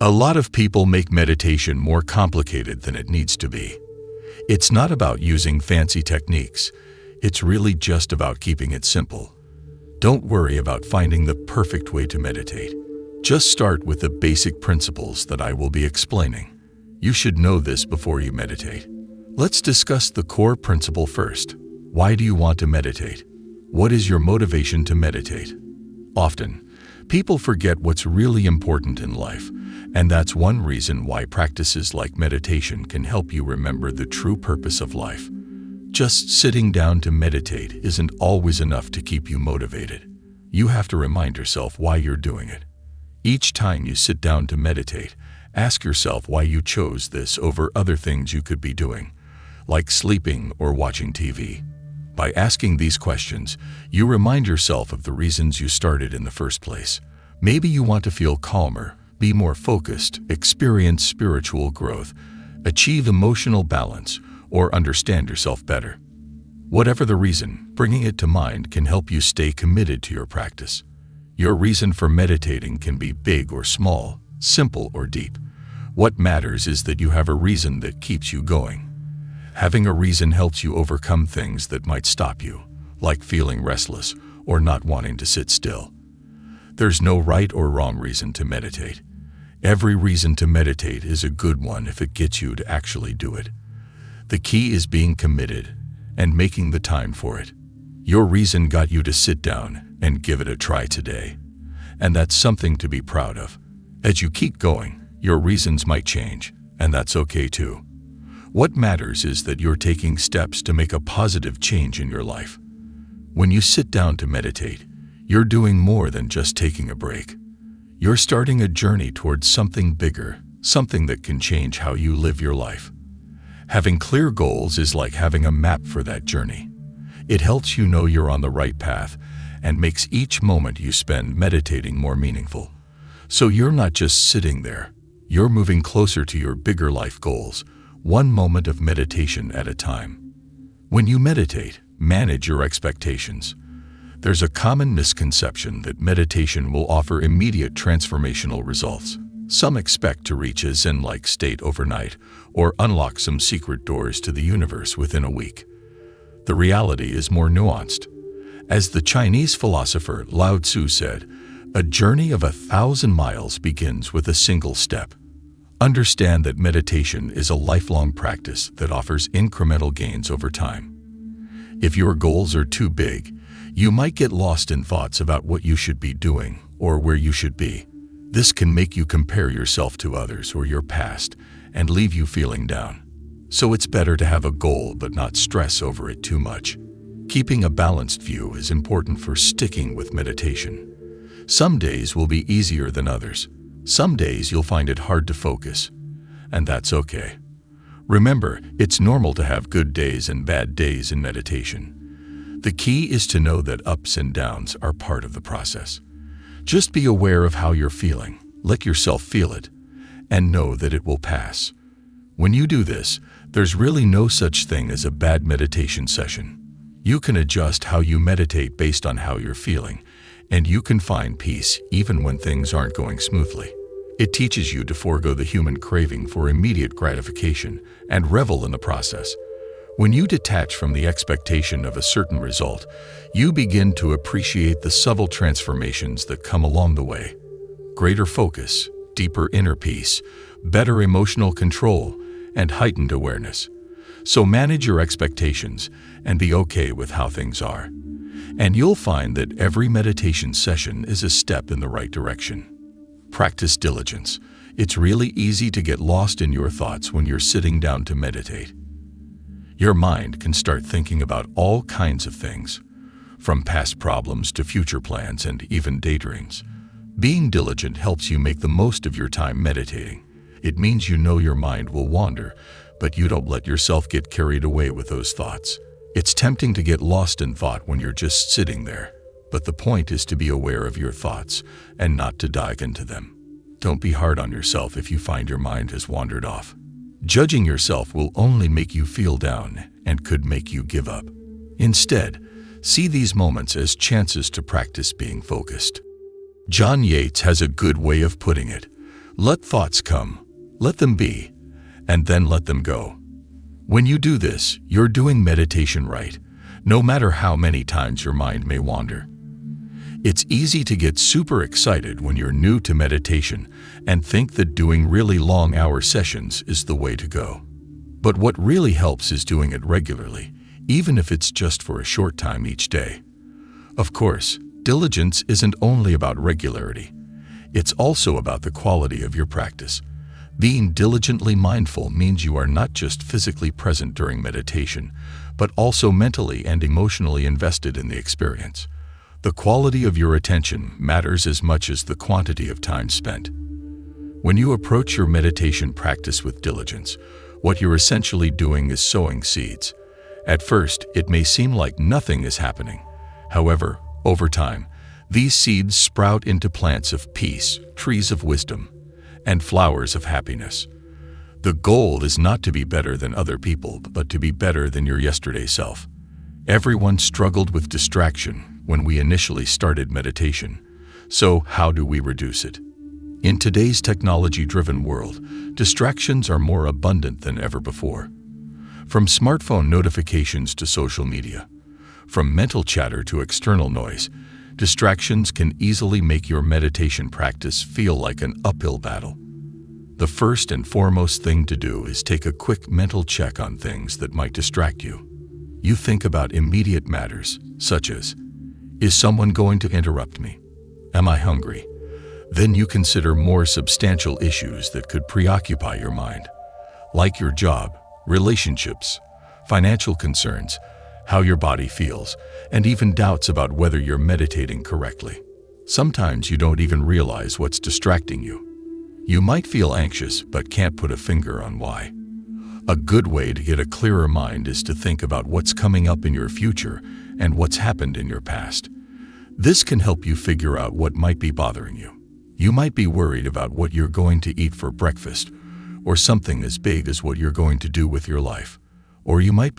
A lot of people make meditation more complicated than it needs to be. It's not about using fancy techniques. It's really just about keeping it simple. Don't worry about finding the perfect way to meditate. Just start with the basic principles that I will be explaining. You should know this before you meditate. Let's discuss the core principle first. Why do you want to meditate? What is your motivation to meditate? Often, people forget what's really important in life, and that's one reason why practices like meditation can help you remember the true purpose of life. Just sitting down to meditate isn't always enough to keep you motivated. You have to remind yourself why you're doing it. Each time you sit down to meditate, ask yourself why you chose this over other things you could be doing, like sleeping or watching TV. By asking these questions, you remind yourself of the reasons you started in the first place. Maybe you want to feel calmer, be more focused, experience spiritual growth, achieve emotional balance, or understand yourself better. Whatever the reason, bringing it to mind can help you stay committed to your practice. Your reason for meditating can be big or small, simple or deep. What matters is that you have a reason that keeps you going. Having a reason helps you overcome things that might stop you, like feeling restless or not wanting to sit still. There's no right or wrong reason to meditate. Every reason to meditate is a good one if it gets you to actually do it. The key is being committed and making the time for it. Your reason got you to sit down and give it a try today, and that's something to be proud of. As you keep going, your reasons might change, and that's okay too. What matters is that you're taking steps to make a positive change in your life. When you sit down to meditate, you're doing more than just taking a break. You're starting a journey towards something bigger, something that can change how you live your life. Having clear goals is like having a map for that journey. It helps you know you're on the right path and makes each moment you spend meditating more meaningful. So you're not just sitting there, you're moving closer to your bigger life goals, one moment of meditation at a time. When you meditate, manage your expectations. There's a common misconception that meditation will offer immediate transformational results. Some expect to reach a Zen-like state overnight or unlock some secret doors to the universe within a week. The reality is more nuanced. As the Chinese philosopher Lao Tzu said, a journey of 1,000 miles begins with a single step. Understand that meditation is a lifelong practice that offers incremental gains over time. If your goals are too big, you might get lost in thoughts about what you should be doing or where you should be. This can make you compare yourself to others or your past and leave you feeling down. So it's better to have a goal but not stress over it too much. Keeping a balanced view is important for sticking with meditation. Some days will be easier than others. Some days you'll find it hard to focus, and that's okay. Remember, it's normal to have good days and bad days in meditation. The key is to know that ups and downs are part of the process. Just be aware of how you're feeling, let yourself feel it, and know that it will pass. When you do this, there's really no such thing as a bad meditation session. You can adjust how you meditate based on how you're feeling, and you can find peace even when things aren't going smoothly. It teaches you to forego the human craving for immediate gratification and revel in the process. When you detach from the expectation of a certain result, you begin to appreciate the subtle transformations that come along the way. Greater focus, deeper inner peace, better emotional control, and heightened awareness. So manage your expectations and be okay with how things are. And you'll find that every meditation session is a step in the right direction. Practice diligence. It's really easy to get lost in your thoughts when you're sitting down to meditate. Your mind can start thinking about all kinds of things, from past problems to future plans and even daydreams. Being diligent helps you make the most of your time meditating. It means you know your mind will wander, but you don't let yourself get carried away with those thoughts. It's tempting to get lost in thought when you're just sitting there, but the point is to be aware of your thoughts and not to dive into them. Don't be hard on yourself if you find your mind has wandered off. Judging yourself will only make you feel down and could make you give up. Instead, see these moments as chances to practice being focused. John Yates has a good way of putting it. Let thoughts come, let them be, and then let them go. When you do this, you're doing meditation right, no matter how many times your mind may wander. It's easy to get super excited when you're new to meditation and think that doing really long hour sessions is the way to go. But what really helps is doing it regularly, even if it's just for a short time each day. Of course, diligence isn't only about regularity. It's also about the quality of your practice. Being diligently mindful means you are not just physically present during meditation, but also mentally and emotionally invested in the experience. The quality of your attention matters as much as the quantity of time spent. When you approach your meditation practice with diligence, what you're essentially doing is sowing seeds. At first, it may seem like nothing is happening. However, over time, these seeds sprout into plants of peace, trees of wisdom, and flowers of happiness. The goal is not to be better than other people, but to be better than your yesterday self. Everyone struggled with distraction when we initially started meditation. So how do we reduce it? In today's technology-driven world, distractions are more abundant than ever before. From smartphone notifications to social media, from mental chatter to external noise, distractions can easily make your meditation practice feel like an uphill battle. The first and foremost thing to do is take a quick mental check on things that might distract you. You think about immediate matters, such as, is someone going to interrupt me? Am I hungry? Then you consider more substantial issues that could preoccupy your mind, like your job, relationships, financial concerns, how your body feels, and even doubts about whether you're meditating correctly. Sometimes you don't even realize what's distracting you. You might feel anxious but can't put a finger on why. A good way to get a clearer mind is to think about what's coming up in your future and what's happened in your past. This can help you figure out what might be bothering you. You might be worried about what you're going to eat for breakfast, or something as big as what you're going to do with your life. Or you might